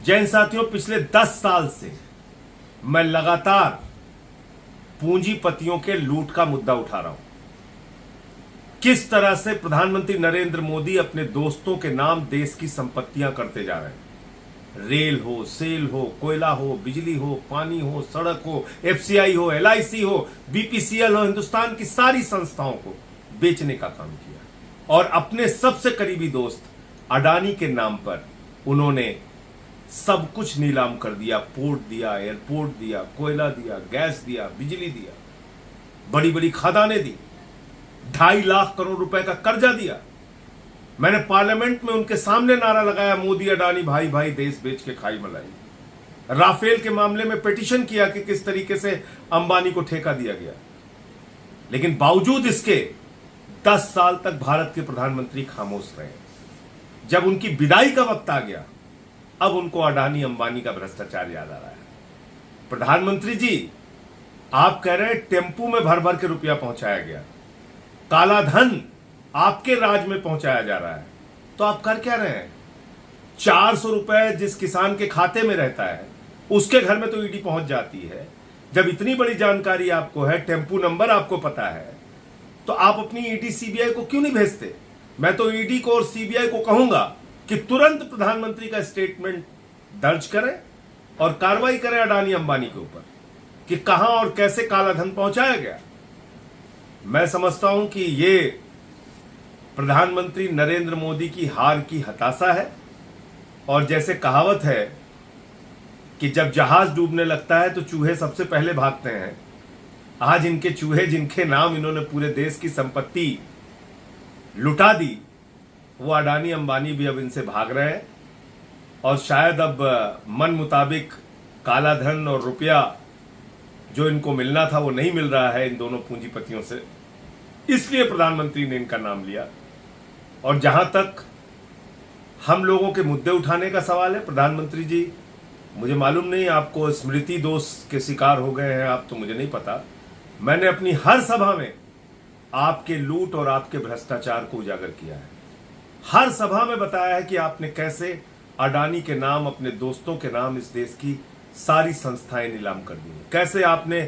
जैन साथियों, पिछले 10 साल से मैं लगातार पूंजीपतियों के लूट का मुद्दा उठा रहा हूं। किस तरह से प्रधानमंत्री नरेंद्र मोदी अपने दोस्तों के नाम देश की संपत्तियां करते जा रहे हैं। रेल हो, सेल हो, कोयला हो, बिजली हो, पानी हो, सड़क हो, एफसीआई हो, एलआईसी हो, बीपीसीएल हो, हिंदुस्तान की सारी संस्थाओं को बेचने का काम किया। और अपने सबसे करीबी दोस्त अडानी के नाम पर उन्होंने सब कुछ नीलाम कर दिया। पोर्ट दिया, एयरपोर्ट दिया, कोयला दिया, गैस दिया, बिजली दिया, बड़ी बड़ी खदानें दी, 2.5 लाख करोड़ रुपए का कर्जा दिया। मैंने पार्लियामेंट में उनके सामने नारा लगाया, मोदी अडानी भाई भाई देश बेच के खाई मलाई। राफेल के मामले में पिटीशन किया कि किस तरीके से अंबानी को ठेका दिया गया। लेकिन बावजूद इसके 10 साल तक भारत के प्रधानमंत्री खामोश रहे। जब उनकी विदाई का वक्त आ गया, अब उनको अडानी अंबानी का भ्रष्टाचार याद आ रहा है। प्रधानमंत्री जी, आप कह रहे हैं टेम्पू में भर भर के रुपया पहुंचाया गया, काला धन आपके राज में पहुंचाया जा रहा है, तो आप कर क्या रहे हैं? 400 रुपए जिस किसान के खाते में रहता है उसके घर में तो ईडी पहुंच जाती है। जब इतनी बड़ी जानकारी आपको है, टेम्पू नंबर आपको पता है, तो आप अपनी ईडी सीबीआई को क्यों नहीं भेजते? मैं तो ईडी को और सीबीआई को कहूंगा कि तुरंत प्रधानमंत्री का स्टेटमेंट दर्ज करें और कार्रवाई करें अडानी अंबानी के ऊपर कि कहां और कैसे काला धन पहुंचाया गया। मैं समझता हूं कि ये प्रधानमंत्री नरेंद्र मोदी की हार की हताशा है। और जैसे कहावत है कि जब जहाज डूबने लगता है तो चूहे सबसे पहले भागते हैं, आज इनके चूहे जिनके नाम इन्होंने पूरे देश की संपत्ति लुटा दी, वो अडानी अंबानी भी अब इनसे भाग रहे हैं। और शायद अब मन मुताबिक काला धन और रुपया जो इनको मिलना था वो नहीं मिल रहा है इन दोनों पूंजीपतियों से, इसलिए प्रधानमंत्री ने इनका नाम लिया। और जहां तक हम लोगों के मुद्दे उठाने का सवाल है, प्रधानमंत्री जी, मुझे मालूम नहीं आपको स्मृति दोष के शिकार हो गए हैं आप, तो मुझे नहीं पता। मैंने अपनी हर सभा में आपके लूट और आपके भ्रष्टाचार को उजागर किया है। हर सभा में बताया है कि आपने कैसे अडानी के नाम, अपने दोस्तों के नाम इस देश की सारी संस्थाएं नीलाम कर दी है, कैसे आपने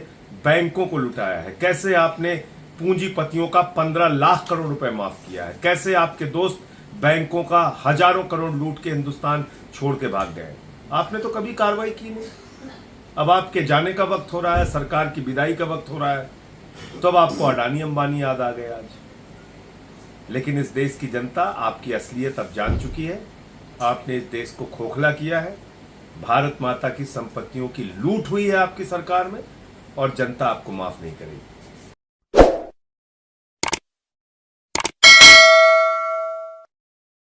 बैंकों को लुटाया है, कैसे आपने पूंजीपतियों का 15 लाख करोड़ रुपए माफ किया है, कैसे आपके दोस्त बैंकों का हजारों करोड़ लूट के हिंदुस्तान छोड़ के भाग गए। आपने तो कभी कार्रवाई की नहीं। अब आपके जाने का वक्त हो रहा है, सरकार की विदाई का वक्त हो रहा है, तो अब आपको अडानी अंबानी याद आ गए आज। लेकिन इस देश की जनता आपकी असलियत अब जान चुकी है। आपने इस देश को खोखला किया है। भारत माता की संपत्तियों की लूट हुई है आपकी सरकार में, और जनता आपको माफ नहीं करेगी।